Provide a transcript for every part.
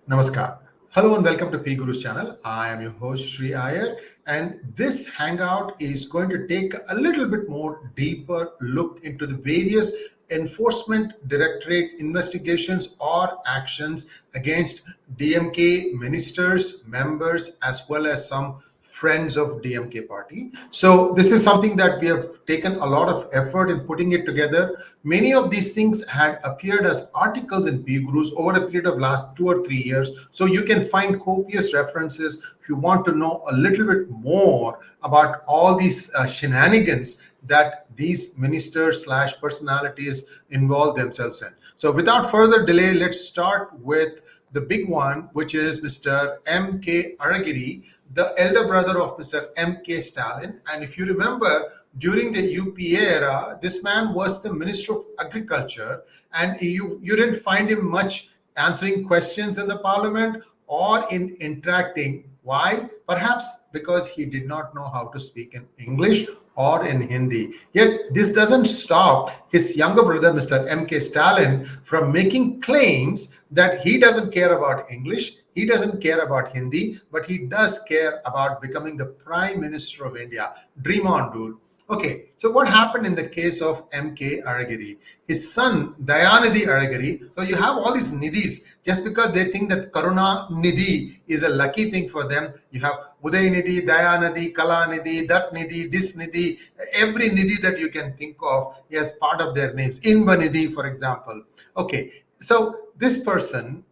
Namaskar. Hello and welcome to PGurus channel. I am your host Sree Iyer, and this hangout is going to take a little bit more deeper look into the various enforcement directorate investigations or actions against DMK ministers, members, as well as some friends of DMK party. So this is something that we have taken a lot of effort in putting it together. Many of these things had appeared as articles in PGurus over a period of last 2 or 3 years. So you can find copious references if you want to know a little bit more about all these shenanigans that these ministers / personalities involve themselves in. So without further delay, let's start with the big one, which is Mr. M.K. Alagiri, the elder brother of Mr. M.K. Stalin. And if you remember, during the UPA era, this man was the Minister of Agriculture, and you didn't find him much answering questions in the parliament or in interacting. Why? Perhaps because he did not know how to speak in English or in Hindi. Yet this doesn't stop his younger brother, Mr. M.K. Stalin, from making claims that he doesn't care about English, he doesn't care about Hindi, but he does care about becoming the Prime Minister of India. Dream on, dude. Okay, so what happened in the case of M.K. Alagiri? His son, Dayanidhi Alagiri, so you have all these nidhis, just because they think that Karunanidhi is a lucky thing for them. You have Udaynidhi, Dayanidhi, Kalanidhi, that Nidhi, this Nidhi, every Nidhi that you can think of as part of their names. Invanidhi, for example. Okay, so this person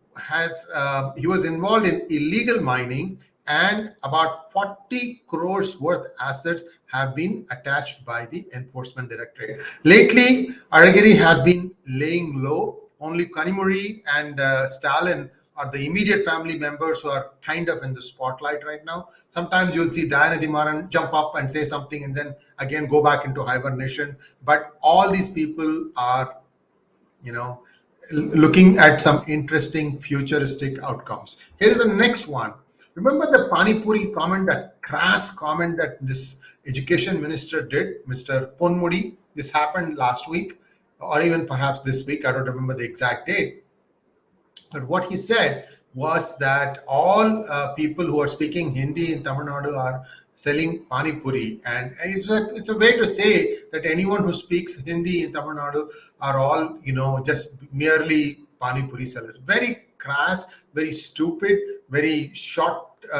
he was involved in illegal mining, and about 40 crores worth assets have been attached by the enforcement directorate. Lately, Alagiri has been laying low. Only Kanimuri and Stalin are the immediate family members who are kind of in the spotlight right now. Sometimes you'll see Dayanidhi Maran jump up and say something and then again go back into hibernation. But all these people are, looking at some interesting futuristic outcomes. Here is the next one. Remember the Pani Puri comment, that crass comment that this education minister did, Mr. Ponnaiyan? This happened last week or even perhaps this week. I don't remember the exact date. But what he said was that all people who are speaking Hindi in Tamil Nadu are selling Pani Puri. And it's a way to say that anyone who speaks Hindi in Tamil Nadu are all, just merely Pani Puri sellers. Very crass, very stupid, very short-sighted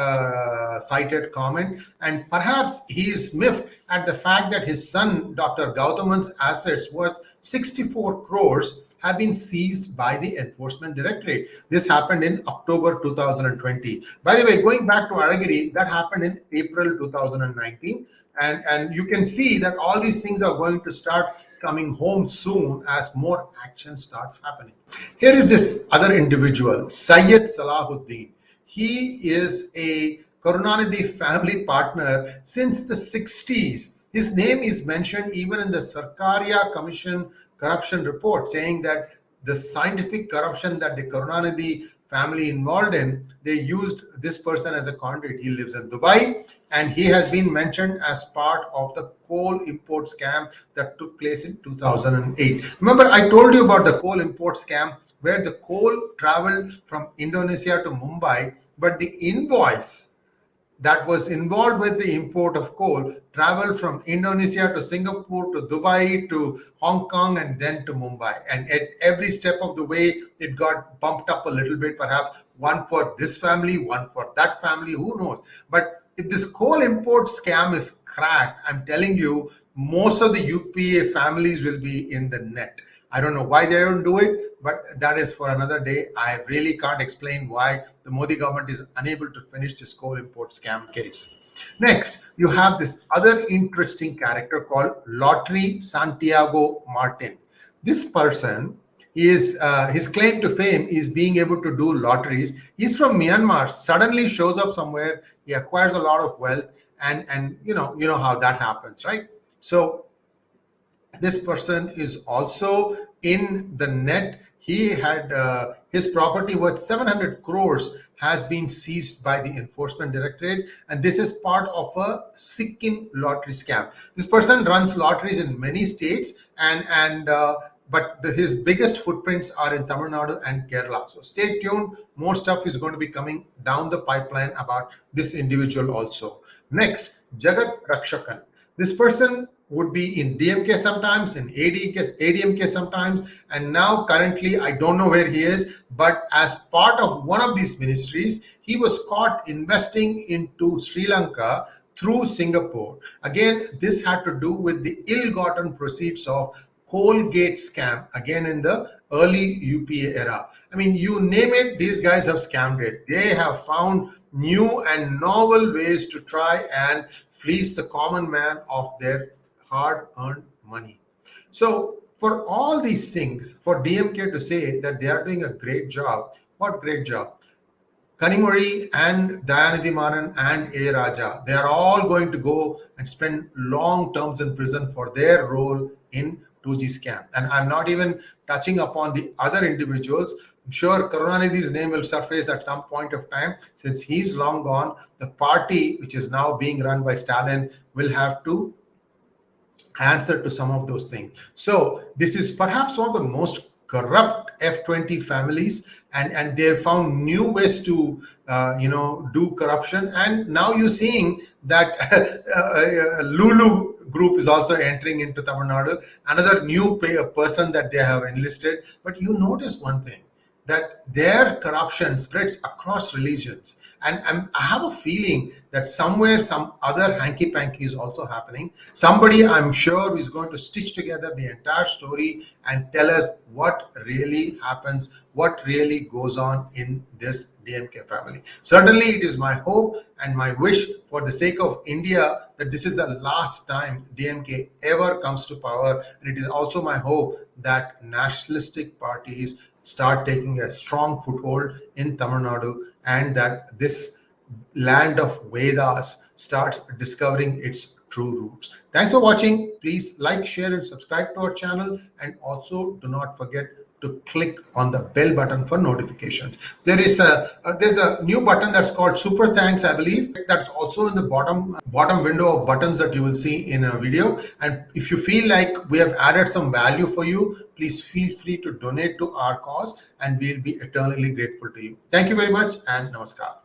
comment, and perhaps he is miffed at the fact that his son, Dr. Gauthaman's assets worth 64 crores have been seized by the enforcement directorate. This happened in October 2020. By the way, going back to Alagiri, that happened in April 2019, and you can see that all these things are going to start coming home soon as more action starts happening. Here is this other individual, Syed Salahuddin. He is a Karunanidhi family partner since the 60s. His name is mentioned even in the Sarkaria Commission corruption report, saying that the scientific corruption that the Karunanidhi family involved in, they used this person as a conduit. He lives in Dubai, and he has been mentioned as part of the coal import scam that took place in 2008. Remember, I told you about the coal import scam, where the coal traveled from Indonesia to Mumbai, but the invoice that was involved with the import of coal traveled from Indonesia to Singapore to Dubai to Hong Kong and then to Mumbai. And at every step of the way, it got bumped up a little bit, perhaps one for this family, one for that family, who knows. But if this coal import scam is cracked, I'm telling you, most of the UPA families will be in the net. I don't know why they don't do it, but that is for another day. I really can't explain why the Modi government is unable to finish this coal import scam case. Next, you have this other interesting character called Lottery Santiago Martin. This person is his claim to fame is being able to do lotteries. He's from Myanmar, suddenly shows up somewhere, he acquires a lot of wealth, and you know how that happens, right? So this person is also in the net. He had his property worth 700 crores has been seized by the enforcement directorate, and this is part of a Sikkim lottery scam. This person runs lotteries in many states, and but his biggest footprints are in Tamil Nadu and Kerala. So stay tuned. More stuff is going to be coming down the pipeline about this individual also. Next, Jagat Rakshakan. This person would be in DMK sometimes, in ADMK sometimes, and now currently I don't know where he is, but as part of one of these ministries, he was caught investing into Sri Lanka through Singapore. Again, this had to do with the ill-gotten proceeds of Colgate scam, again in the early UPA era. I mean, you name it, these guys have scammed it. They have found new and novel ways to try and fleece the common man of their hard-earned money. So for all these things, for DMK to say that they are doing a great job, what great job? Kanimozhi and Dayanidhi Maran and A. Raja, they are all going to go and spend long terms in prison for their role in 2G scam. And I'm not even touching upon the other individuals. I'm sure Karunanidhi's name will surface at some point of time. Since he's long gone, the party, which is now being run by Stalin, will have to answer to some of those things. So this is perhaps one of the most corrupt F20 families, and they have found new ways to do corruption. And now you're seeing that Lulu group is also entering into Tamil Nadu, another new person that they have enlisted. But you notice one thing, that their corruption spreads across religions. And I have a feeling that somewhere some other hanky-panky is also happening. Somebody, I'm sure, is going to stitch together the entire story and tell us what really happens, what really goes on in this DMK family. Certainly, it is my hope and my wish for the sake of India that this is the last time DMK ever comes to power. And it is also my hope that nationalistic parties start taking a strong foothold in Tamil Nadu, and that this land of Vedas starts discovering its true roots. Thanks for watching. Please like, share, and subscribe to our channel. And also do not forget to click on the bell button for notifications. There's a new button that's called Super Thanks, I believe. That's also in the bottom window of buttons that you will see in a video. And if you feel like we have added some value for you, please feel free to donate to our cause, and we'll be eternally grateful to you. Thank you very much, and namaskar.